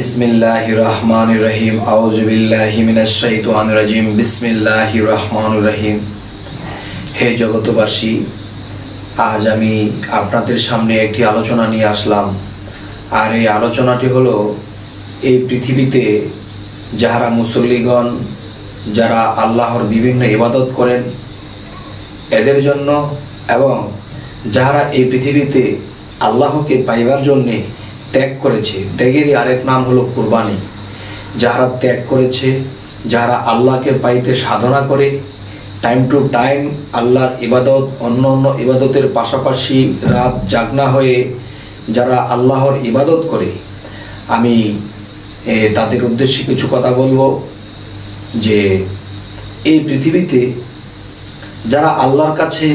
बिस्मिल्लाहिर रहमानिर रहीम आऊज़ु बिल्लाहि मिनाश शाइतानिर रजीम बिस्मिल्लाहिर रहमानिर रहीम। हे जगतबासी, आज আমি আপনাদের সামনে একটি আলোচনা নিয়ে আসলাম। আর এই আলোচনাটি হলো এই পৃথিবীতে যারা মুসল্লিগণ, যারা আল্লাহর বিভিন্ন ইবাদত করেন এদের জন্য, এবং যারা এই পৃথিবীতে আল্লাহকে পাইবার জন্য ত্যাগ করেছে, ত্যাগেরই আরেক নাম হলো কুরবানি। যারা ত্যাগ করেছে, যারা আল্লাহকে পাইতে সাধনা করে, টাইম টু টাইম আল্লাহর ইবাদত অন্য ইবাদতের পাশাপাশি রাত জাগনা হয়ে যারা আল্লাহর ইবাদত করে, আমি তাদের উদ্দেশ্যে কিছু কথা বলবো। যে এই পৃথিবীতে যারা আল্লাহর কাছে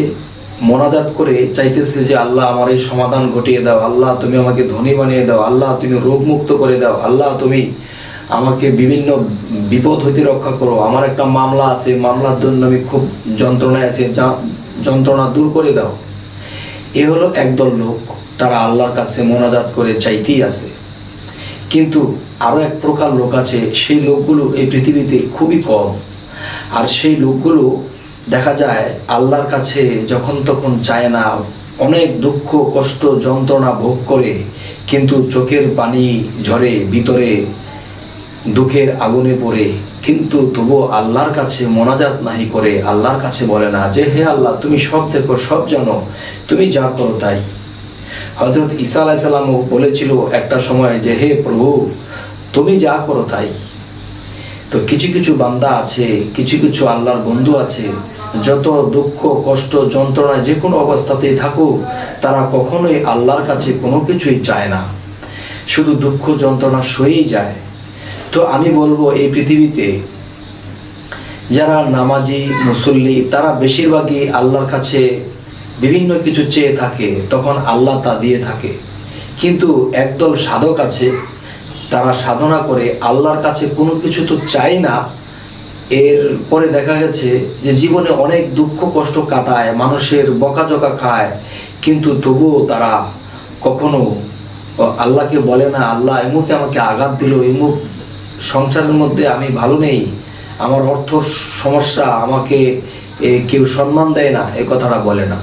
মোনাজাত করে চাইতেছে যে আল্লাহ আমার এই সমাধান ঘটিয়ে দাও, আল্লাহ তুমি আমাকে ধনী বানিয়ে দাও, আল্লাহ তুমি রোগ মুক্ত করে দাও, আল্লাহ তুমি আমাকে বিভিন্ন বিপদ হইতে রক্ষা করো, আমার একটা মামলা আছে, মামলার জন্য আমি খুব যন্ত্রণায় আছি, যন্ত্রণা দূর করে দাও। এ হলো একদল লোক, তারা আল্লাহর কাছে মোনাজাত করে চাইতেই আছে। কিন্তু আরও এক প্রকার লোক আছে, সেই লোকগুলো এই পৃথিবীতে খুবই কম। আর সেই লোকগুলো দেখা যায় আল্লাহর কাছে যখন তখন চায় না, অনেক দুঃখ কষ্ট যন্ত্রণা ভোগ করে, কিন্তু চোখের পানি ঝরে, ভিতরে দুঃখের আগুনে পড়ে, কিন্তু তবুও আল্লাহর কাছে মোনাজাত নাহি করে, আল্লাহর কাছে বলে না যে হে আল্লাহ তুমি সব দেখো, সব জানো, তুমি যা করো তাই। হযরত ঈসা আলাইহিস সালামও বলেছিল একটা সময় যে হে প্রভু তুমি যা করো তাই। তো কিছু কিছু বান্দা আছে, কিছু কিছু আল্লাহর বন্ধু আছে, যত দুঃখ কষ্ট যন্ত্রণা যে কোনো অবস্থাতেই থাকুক, তারা কখনোই আল্লাহর কাছে কোনো কিছুই চায় না, শুধু দুঃখ যন্ত্রণা সয়েই যায়। তো আমি বলবো এই পৃথিবীতে যারা নামাজি মুসল্লি, তারা বেশিরভাগই আল্লাহর কাছে বিভিন্ন কিছু চেয়ে থাকে, তখন আল্লাহ তা দিয়ে থাকে। কিন্তু একদল সাধক আছে, তারা সাধনা করে আল্লাহর কাছে কোনো কিছু তো চাই না, এর পরে দেখা গেছে যে জীবনে অনেক দুঃখ কষ্ট কাটায়, মানুষের বকাঝকা খায়, কিন্তু তবুও তারা কখনো আল্লাহকে বলে না আল্লাহ এমুকে আমাকে আঘাত দিল, এমুক সংসারের মধ্যে আমি ভালো নেই, আমার অর্থ সমস্যা, আমাকে কেউ সম্মান দেয় না, এই কথাটা বলে না।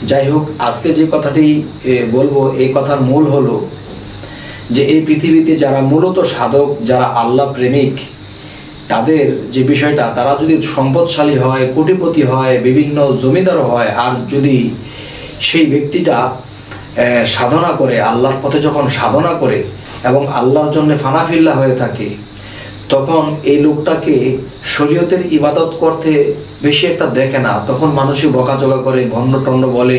যাই হোক, আজকে যে কথাটি বলবো, এই কথার মূল হলো যে এই পৃথিবীতে যারা মূলত সাধক, যারা আল্লাহ প্রেমিক, তাদের যে বিষয়টা, তারা যদি সম্পদশালী হয়, কোটিপতি হয়, বিভিন্ন জমিদার হয়, আর যদি সেই ব্যক্তিটা সাধনা করে, আল্লাহর পথে যখন সাধনা করে এবং আল্লাহর জন্য ফানাফিল্লা হয়ে থাকে, তখন এই লোকটাকে শরীয়তের ইবাদত করতে বেশি একটা দেখে না, তখন মানুষই বকাঝকা করে, ভণ্ড টণ্ড বলে,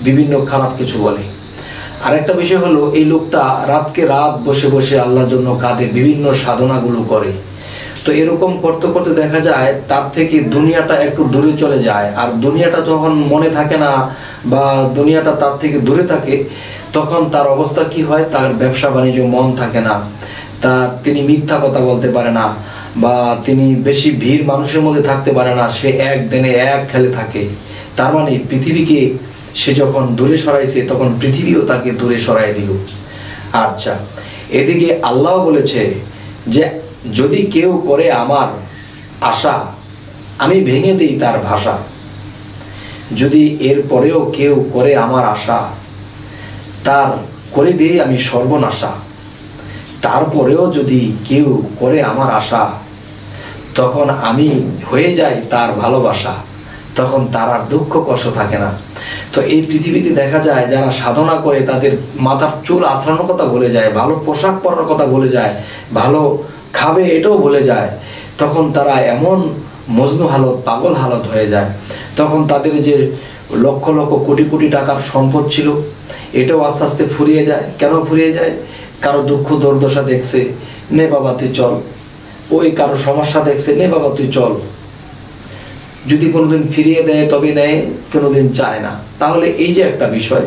বিভিন্ন খারাপ কিছু বলে। আরেকটা বিষয় হলো এই লোকটা রাতকে রাত বসে বসে আল্লাহর জন্য কাঁদে, বিভিন্ন সাধনাগুলো করে। তো এরকম করতে করতে দেখা যায় তার থেকে দুনিয়াটা একটু দূরে চলে যায়। আর দুনিয়াটা যখন মনে থাকে না বা দুনিয়াটা তার থেকে দূরে থাকে, তখন তার অবস্থা কি হয়, তার ব্যবসা বাণিজ্য মন থাকে না, তিনি মিথ্যা কথা বলতে পারে না, বা তিনি বেশি ভিড় মানুষের মধ্যে থাকতে পারে না, সে এক দিনে এক খেলে থাকে। তার মানে পৃথিবীকে সে যখন দূরে সরাইছে, তখন পৃথিবীও তাকে দূরে সরাই দিল। আচ্ছা, এদিকে আল্লাহ বলেছে যে যদি কেউ করে আমার আশা, আমি ভেঙে দিই তার ভাষা। যদি এর পরেও কেউ করে আমার আশা, তার করে দিই আমি সর্বনাশা। তারপরেও যদি কেউ করে আমার আশা, তখন আমি হয়ে যাই তার ভালোবাসা, তখন তার আর দুঃখ কষ্ট থাকে না। তো এই পৃথিবীতে দেখা যায় যারা সাধনা করে, তাদের মাথার চুল আঁচড়ানোর কথা ভুলে যায়, ভালো পোশাক পরার কথা ভুলে যায়, ভালো খাবে এটাও ভুলে যায়, তখন তারা এমন মজনু হালত, পাগল হালত হয়ে যায়। তখন তাদের যে লক্ষ লক্ষ কোটি কোটি টাকার সম্পদ ছিল, এটাও আস্তে আস্তে ফুরিয়ে যায়। কেন ফুরিয়ে যায়? কারো দুঃখ দুর্দশা দেখছে, নে বাবা তুই চল, ওই কারো সমস্যা দেখছে, নে বাবা তুই চল। যদি কোনোদিন ফিরিয়ে দেয় তবে নেয়, কোনোদিন চায় না। তাহলে এই যে একটা বিষয়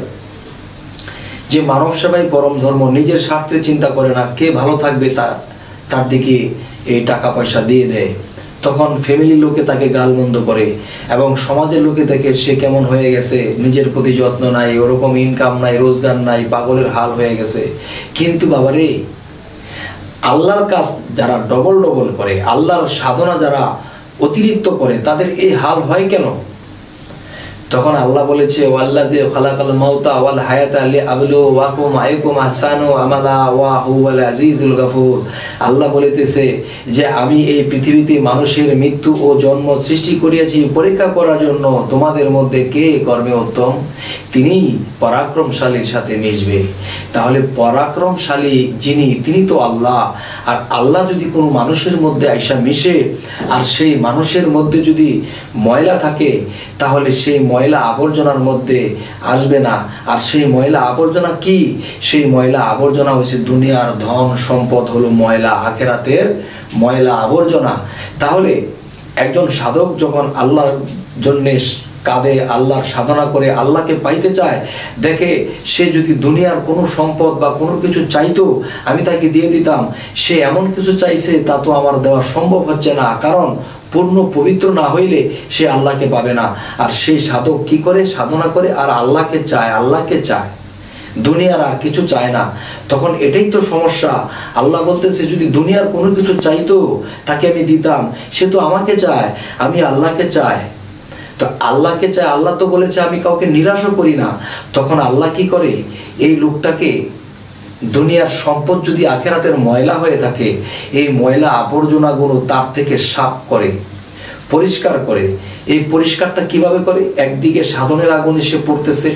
যে মানব সেবাই পরম ধর্ম, নিজের স্বার্থে চিন্তা করে না, কে ভালো থাকবে তার দিকে এই টাকা পয়সা দিয়ে দেয়, তখন ফ্যামিলির লোকে তাকে গালমন্দ করে, এবং সমাজের লোকে দেখে সে কেমন হয়ে গেছে, নিজের প্রতি যত্ন নাই, ওরকম ইনকাম নাই, রোজগার নাই, পাগলের হাল হয়ে গেছে। কিন্তু বাবারে আল্লাহর কাজ যারা ডবল ডবল করে, আল্লাহর সাধনা যারা অতিরিক্ত করে, তাদের এই হাল হয় কেন? তখন আল্লাহ বলেছে, ওয়াল্লাযী খালাকাল মাউতা ওয়াল হায়াতা লিয়াবলুওয়াকুম আইয়ুকুম আহসানু আমালা ওয়া হুয়াল আজিজুল গফুর। আল্লাহ বলিতেছে যে আমি এই পৃথিবীতে মানুষের মৃত্যু ও জন্ম সৃষ্টি করিয়াছি পরীক্ষা করার জন্য, তোমাদের মধ্যে কে কর্মে উত্তম, তিনি পরাক্রমশালীর সাথে মিশবে। তাহলে পরাক্রমশালী যিনি, তিনি তো আল্লাহ। আর আল্লাহ যদি কোনো মানুষের মধ্যে আইসা মিশে, আর সেই মানুষের মধ্যে যদি ময়লা থাকে, তাহলে সেই ময়লা আবর্জনার মধ্যে আসবে না। আর সেই ময়লা আবর্জনা কি? সেই ময়লা আবর্জনা হচ্ছে দুনিয়ার ধন সম্পদ, হলো ময়লা, আখিরাতের ময়লা আবর্জনা। তাহলে একজন সাধক যখন আল্লাহর জন্য কাঁদে, আল্লাহর সাধনা করে, আল্লাহকে পাইতে চায়, দেখে সে যদি দুনিয়ার কোনো সম্পদ বা কোনো কিছু চাইতো, আমি তাকে দিয়ে দিতাম, সে এমন কিছু চাইছে তা তো আমার দেওয়া সম্ভব হচ্ছে না, কারণ পূর্ণ পবিত্র না হইলে সে আল্লাহকে পাবে না। আর সেই সাধক কি করে? সাধনা করে আর আল্লাহকে চায়, আল্লাহকে চায়, দুনিয়ার আর কিছু চায় না। তখন এটাই তো সমস্যা। আল্লাহ বলতেছে যদি দুনিয়ার কোনো কিছু চাইতো তাকে আমি দিতাম, সে তো আমাকে চায়, আমি আল্লাহকে চাই। তো আল্লাহকে চায়, আল্লাহ তো বলেছে আমি কাউকে নিরাশও করি না। তখন আল্লাহ কি করে? এই লোকটাকে দুনিয়ার সম্পদ যদি আখিরাতের ময়লা হয়ে থাকে, এই ময়লা আবর্জনাগুলো তার থেকে সাফ করে, পরিষ্কার করে। এই পরিষ্কারটা কিভাবে করে? একদিকে সাধনের আগুনে সে পড়তেছে,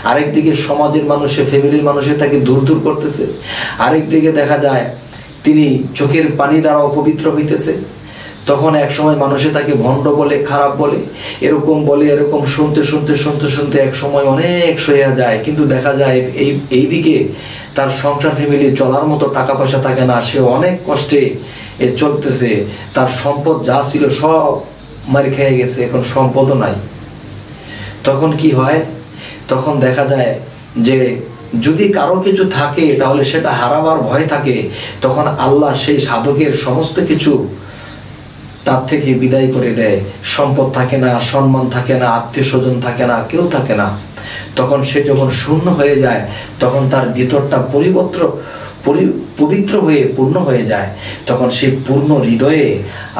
আরেকদিকে সমাজের মানুষে, ফ্যামিলির মানুষে তাকে দূর দূর করতেছে, আরেকদিকে দেখা যায় তিনি চোখের পানি দ্বারা অপবিত্র হইতেছে। তখন এক সময় মানুষে তাকে ভণ্ড বলে, খারাপ বলে, এরকম বলে, এরকম শুনতে শুনতে শুনতে শুনতে এক সময় অনেক সইয়া যায়। কিন্তু দেখা যায় এইদিকে তার সংসার ফ্যামিলি চলার মতো টাকা পয়সা থাকে না, সে অনেক কষ্টে চলতেছে, তার সম্পদ যা ছিল সব মারি খেয়ে গেছে, এখন সম্পদও নাই। তখন কি হয়? তখন দেখা যায় যে যদি কারো কিছু থাকে তাহলে সেটা হারাবার ভয় থাকে। তখন আল্লাহ সেই সাধকের সমস্ত কিছু তার থেকে বিদায় করে দেয়। সম্পদ থাকে না, সম্মান থাকে না, আত্মীয় স্বজন থাকে না, কেউ থাকে না। তখন সে যখন শূন্য হয়ে যায়, তখন তার ভিতরটা পবিত্র হয়ে পূর্ণ হয়ে যায়। তখন সে পূর্ণ হৃদয়ে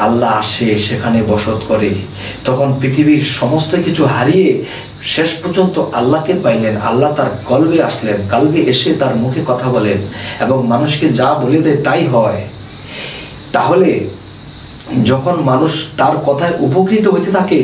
আল্লাহ আসে, সেখানে বসত করে। তখন পৃথিবীর সমস্ত কিছু হারিয়ে শেষ পর্যন্ত আল্লাহকে পাইলেন। আল্লাহ তার কলবে আসলেন, কলবে এসে তার মুখে কথা বলেন এবং মানুষকে যা বলে দেয় তাই হয়। তাহলে যখন মানুষ তার কথায় উপকৃত হইতে থাকে,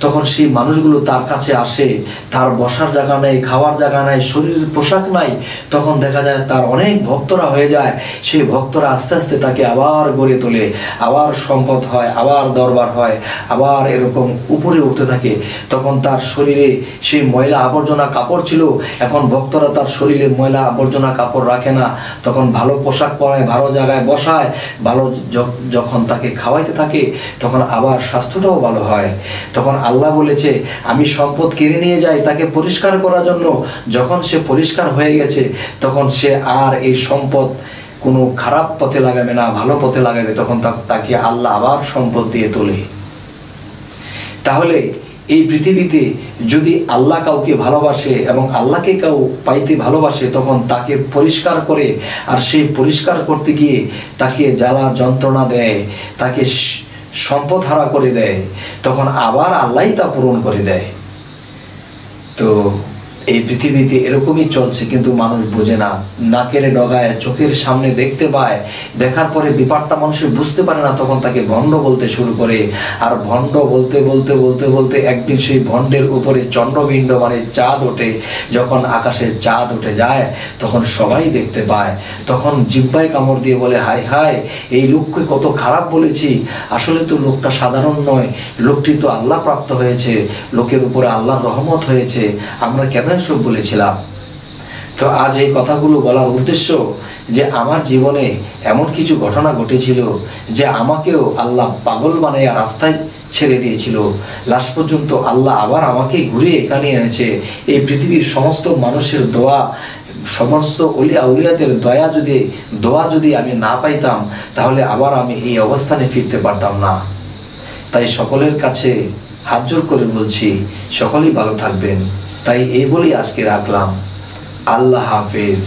তখন সেই মানুষগুলো তার কাছে আসে। তার বসার জায়গা নেই, খাওয়ার জায়গা নাই, শরীরের পোশাক নাই। তখন দেখা যায় তার অনেক ভক্তরা হয়ে যায়। সেই ভক্তরা আস্তে আস্তে তাকে আবার গড়ে তোলে, আবার সম্পদ হয়, আবার দরবার হয়, আবার এরকম উপরে উঠতে থাকে। তখন তার শরীরে সেই ময়লা আবর্জনা কাপড় ছিল, এখন ভক্তরা তার শরীরে ময়লা আবর্জনা কাপড় রাখে না। তখন ভালো পোশাক পরায়, ভালো জায়গায় বসায়, ভালো যখন তাকে খাওয়াইতে থাকে, তখন আবার স্বাস্থ্যটাও ভালো হয়। তখন আল্লাহ বলেছে আমি সম্পদ কেড়ে নিয়ে যাই তাকে পরিষ্কার করার জন্য। যখন সে পরিষ্কার হয়ে গেছে, তখন সে আর এই সম্পদ কোনো খারাপ পথে লাগাবে না, ভালো পথে লাগাবে। তখন তাকে আল্লাহ আবার সম্পদ দিয়ে তোলে। তাহলে এই পৃথিবীতে যদি আল্লাহ কাউকে ভালোবাসে এবং আল্লাহকে কেউ পাইতে ভালোবাসে, তখন তাকে পরিষ্কার করে। আর সেই পরিষ্কার করতে গিয়ে তাকে জ্বালা যন্ত্রণা দেয়, তাকে সম্পদ হারা করে দেয়, তখন আবার আল্লাহই তা পূরণ করে দেয়। তো এই পৃথিবীতে এরকমই চলছে, কিন্তু মানুষ বোঝে না। নাকের ডগায় চোখের সামনে দেখতে পায়, দেখার পরে ব্যাপারটা মানুষের বুঝতে পারে না, তখন তাকে ভণ্ড বলতে শুরু করে। আর ভণ্ড বলতে বলতে বলতে বলতে একদিন সেই ভণ্ডের উপরে চন্দ্রবিন্দ মানে চাঁদ ওঠে। যখন আকাশে চাঁদ উঠে যায়, তখন সবাই দেখতে পায়। তখন জিহ্বায় কামড় দিয়ে বলে, হায় হায়, এই লোককে কত খারাপ বলেছি। আসলে তো লোকটা সাধারণ নয়, লোকটি তো আল্লাহ প্রাপ্ত হয়েছে, লোকের উপরে আল্লাহর রহমত হয়েছে, আমরা কেন সব বলেছিলাম। তো আজ এই কথাগুলো বলার উদ্দেশ্য যে আমার জীবনে এমন কিছু ঘটনা ঘটেছিল যে আমাকেও আল্লাহ পাগল বানাইয়া রাস্তায় ছেড়ে দিয়েছিল। লাস্ট পর্যন্ত আল্লাহ আবার আমাকে ঘুরে এখানে এনেছে। এই পৃথিবীর সমস্ত মানুষের দোয়া, সমস্ত ওলিয়া উলিয়াদের দোয়া যদি আমি না পাইতাম, তাহলে আবার আমি এই অবস্থানে ফিরতে পারতাম না। তাই সকলের কাছে হাত জোর করে বলছি, সকলেই ভালো থাকবেন। তাই এই বলেই আজকে রাখলাম। আল্লাহ হাফেজ।